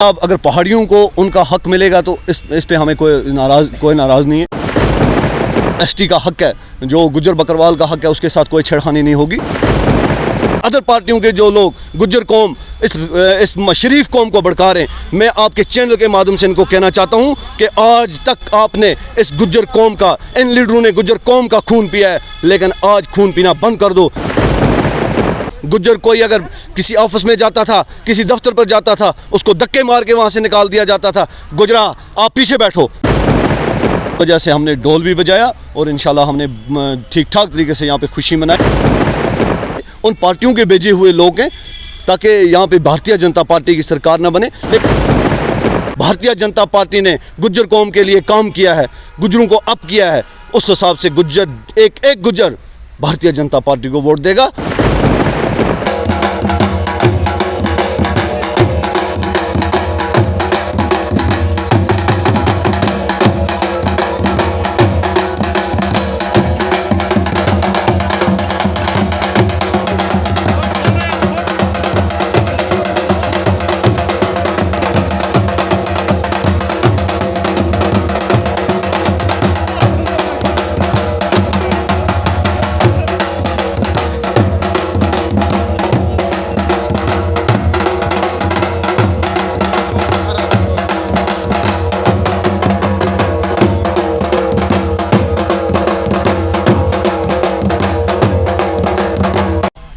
अब अगर पहाड़ियों को उनका हक मिलेगा तो इस पे हमें कोई नाराज़ नहीं है। एसटी का हक है, जो गुज्जर बकरवाल का हक है, उसके साथ कोई छेड़खानी नहीं होगी। अदर पार्टियों के जो लोग गुज्जर कौम इस शरीफ कौम को भड़का रहे हैं, मैं आपके चैनल के माध्यम से इनको कहना चाहता हूं कि आज तक आपने इस गुज्जर कौम का, इन लीडरों ने गुज्जर कौम का खून पिया है, लेकिन आज खून पीना बंद कर दो। गुज्जर कोई अगर किसी ऑफिस में जाता था, किसी दफ्तर पर जाता था, उसको धक्के मार के वहाँ से निकाल दिया जाता था। गुजरा आप पीछे बैठो। वजह से हमने ढोल भी बजाया और इंशाल्लाह हमने ठीक ठाक तरीके से यहाँ पे खुशी मनाई। उन पार्टियों के भेजे हुए लोग हैं ताकि यहाँ पे भारतीय जनता पार्टी की सरकार न बने, लेकिन भारतीय जनता पार्टी ने गुज्जर कौम के लिए काम किया है, गुज्जरों को अप किया है। उस हिसाब से गुज्जर एक गुज्जर भारतीय जनता पार्टी को वोट देगा।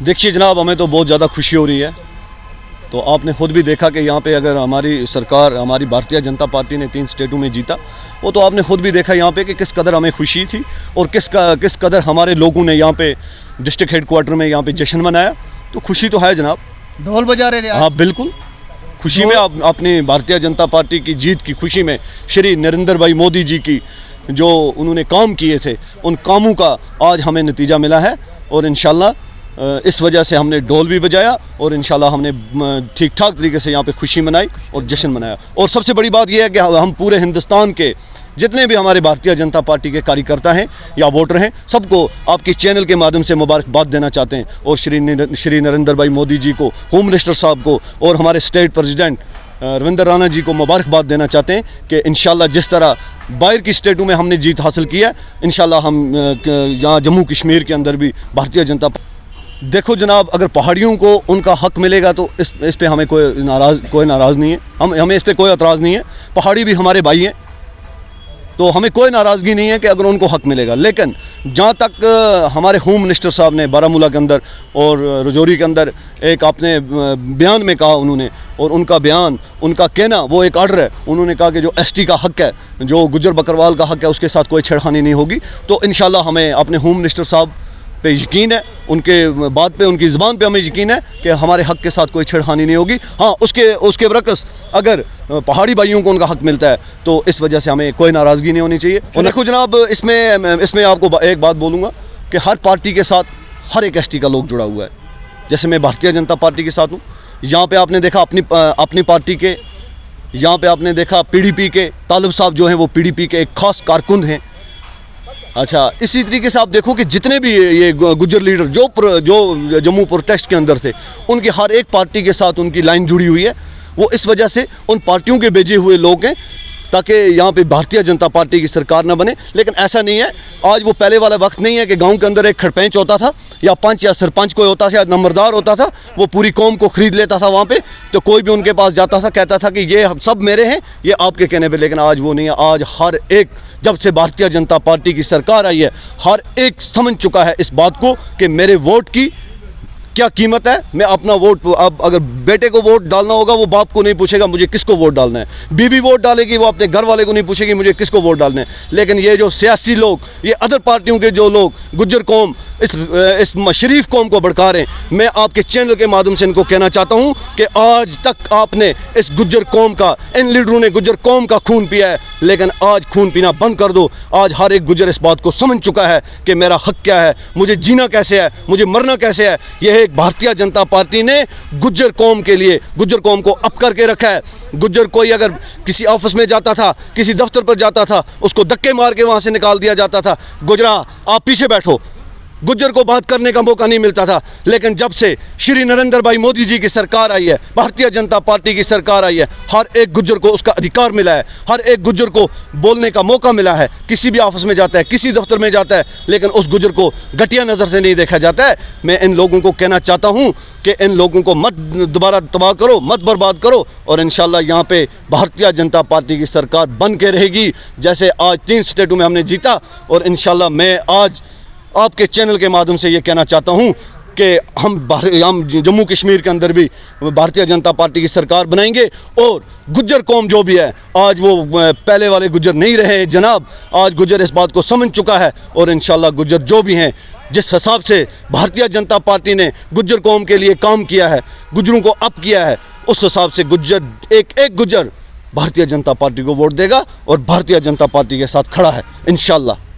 देखिए जनाब, हमें तो बहुत ज़्यादा खुशी हो रही है। तो आपने ख़ुद भी देखा कि यहाँ पे अगर हमारी सरकार, हमारी भारतीय जनता पार्टी ने 3 स्टेटों में जीता, वो तो आपने ख़ुद भी देखा यहाँ पे कि किस कदर हमें खुशी थी और किस कदर हमारे लोगों ने यहाँ पे डिस्ट्रिक्ट हेडक्वार्टर में यहाँ पे जश्न मनाया। तो खुशी तो है जनाब। ढोल बजा रहे थे? हाँ बिल्कुल, खुशी में अपनी भारतीय जनता पार्टी की जीत की खुशी में श्री नरेंद्र भाई मोदी जी की जो उन्होंने काम किए थे, उन कामों का आज हमें नतीजा मिला है। और इंशाल्लाह इस वजह से हमने ढोल भी बजाया और इंशाल्लाह हमने ठीक ठाक तरीके से यहाँ पे खुशी मनाई और जश्न मनाया। और सबसे बड़ी बात यह है कि हम पूरे हिंदुस्तान के जितने भी हमारे भारतीय जनता पार्टी के कार्यकर्ता हैं या वोटर हैं, सबको आपकी चैनल के माध्यम से मुबारकबाद देना चाहते हैं। और श्री नरेंद्र भाई मोदी जी को, होम मिनिस्टर साहब को और हमारे स्टेट प्रेसिडेंट रविंद्र राणा जी को मुबारकबाद देना चाहते हैं कि इंशाल्लाह जिस तरह बाहर की स्टेटों में हमने जीत हासिल की है, इंशाल्लाह हम यहाँ जम्मू कश्मीर के अंदर भी भारतीय जनता। देखो जनाब, अगर पहाड़ियों को उनका हक मिलेगा तो इस पे हमें कोई नाराज़ नहीं है। हमें इस पे कोई एतराज़ नहीं है। पहाड़ी भी हमारे भाई हैं, तो हमें कोई नाराज़गी नहीं है कि अगर उनको हक मिलेगा। लेकिन जहाँ तक हमारे होम मिनिस्टर साहब ने बारामूला के अंदर और रजौरी के अंदर एक अपने बयान में कहा उन्होंने, और उनका बयान, उनका कहना वो एक ऑर्डर है। उन्होंने कहा कि जो एसटी का हक है, जो गुज्जर बकरवाल का हक है, उसके साथ कोई छेड़खानी नहीं होगी। तो इंशाल्लाह हमें अपने होम मिनिस्टर साहब पे यकीन है, उनके बात पे, उनकी ज़बान पे हमें यकीन है कि हमारे हक़ के साथ कोई छेड़खानी नहीं होगी। हाँ, उसके बरकस अगर पहाड़ी भाइयों को उनका हक़ मिलता है तो इस वजह से हमें कोई नाराज़गी नहीं होनी चाहिए। और देखो जनाब, इसमें आपको एक बात बोलूँगा कि हर पार्टी के साथ हर एक एसटी का लोग जुड़ा हुआ है। जैसे मैं भारतीय जनता पार्टी के साथ हूँ, यहाँ पर आपने देखा अपनी पार्टी के, यहाँ पर आपने देखा PDP के तालिब साहब जो हैं वो PDP के एक ख़ास कारकुन हैं। अच्छा, इसी तरीके से आप देखो कि जितने भी ये गुज्जर लीडर जो जम्मू प्रोटेस्ट के अंदर थे, उनके हर एक पार्टी के साथ उनकी लाइन जुड़ी हुई है। वो इस वजह से उन पार्टियों के भेजे हुए लोग हैं ताकि यहाँ पे भारतीय जनता पार्टी की सरकार न बने। लेकिन ऐसा नहीं है, आज वो पहले वाला वक्त नहीं है कि गांव के अंदर एक खड़पेंच होता था या पंच या सरपंच कोई होता था या नंबरदार होता था, वो पूरी कौम को ख़रीद लेता था वहाँ पे। तो कोई भी उनके पास जाता था, कहता था कि ये सब मेरे हैं, ये आपके कहने पे। लेकिन आज वो नहीं है। आज हर एक, जब से भारतीय जनता पार्टी की सरकार आई है, हर एक समझ चुका है इस बात को कि मेरे वोट की क्या कीमत है। मैं अपना वोट, अब अगर बेटे को वोट डालना होगा, वो बाप को नहीं पूछेगा मुझे किसको वोट डालना है। बीवी वोट डालेगी, वो अपने घर वाले को नहीं पूछेगी मुझे किसको वोट डालना है। लेकिन ये जो सियासी लोग, ये अदर पार्टियों के जो लोग गुज्जर कौम इस शरीफ कौम को भड़का रहे हैं, मैं आपके चैनल के माध्यम से इनको कहना चाहता हूँ कि आज तक आपने इस गुज्जर कौम का, इन लीडरों ने गुज्जर कौम का खून पिया है, लेकिन आज खून पीना बंद कर दो। आज हर एक गुज्जर इस बात को समझ चुका है कि मेरा हक क्या है, मुझे जीना कैसे है, मुझे मरना कैसे है। यह एक भारतीय जनता पार्टी ने गुज्जर कौम के लिए, गुज्जर कौम को अप करके रखा है। गुज्जर कोई अगर किसी ऑफिस में जाता था, किसी दफ्तर पर जाता था, उसको धक्के मार के वहाँ से निकाल दिया जाता था। गुजरा आप पीछे बैठो। गुज्जर को बात करने का मौका नहीं मिलता था। लेकिन जब से श्री नरेंद्र भाई मोदी जी की सरकार आई है, भारतीय जनता पार्टी की सरकार आई है, हर एक गुज्जर को उसका अधिकार मिला है, हर एक गुज्जर को बोलने का मौका मिला है। किसी भी ऑफिस में जाता है, किसी दफ्तर में जाता है, लेकिन उस गुज्जर को घटिया नज़र से नहीं देखा जाता है। मैं इन लोगों को कहना चाहता हूँ कि इन लोगों को मत दोबारा तबाह करो, मत बर्बाद करो, और इंशाल्लाह यहाँ पे भारतीय जनता पार्टी की सरकार बन के रहेगी। जैसे आज 3 स्टेटों में हमने जीता, और इंशाल्लाह मैं आज आपके चैनल के माध्यम से ये कहना चाहता हूँ कि हम जम्मू कश्मीर के अंदर भी भारतीय जनता पार्टी की सरकार बनाएंगे। और गुज्जर कौम जो भी है, आज वो पहले वाले गुज्जर नहीं रहे जनाब, आज गुज्जर इस बात को समझ चुका है। और इंशाल्लाह गुज्जर जो भी हैं, जिस हिसाब से भारतीय जनता पार्टी ने गुज्जर कौम के लिए काम किया है, गुज्जरों को अप किया है, उस हिसाब से गुज्जर एक गुज्जर भारतीय जनता पार्टी को वोट देगा और भारतीय जनता पार्टी के साथ खड़ा है इंशाल्लाह।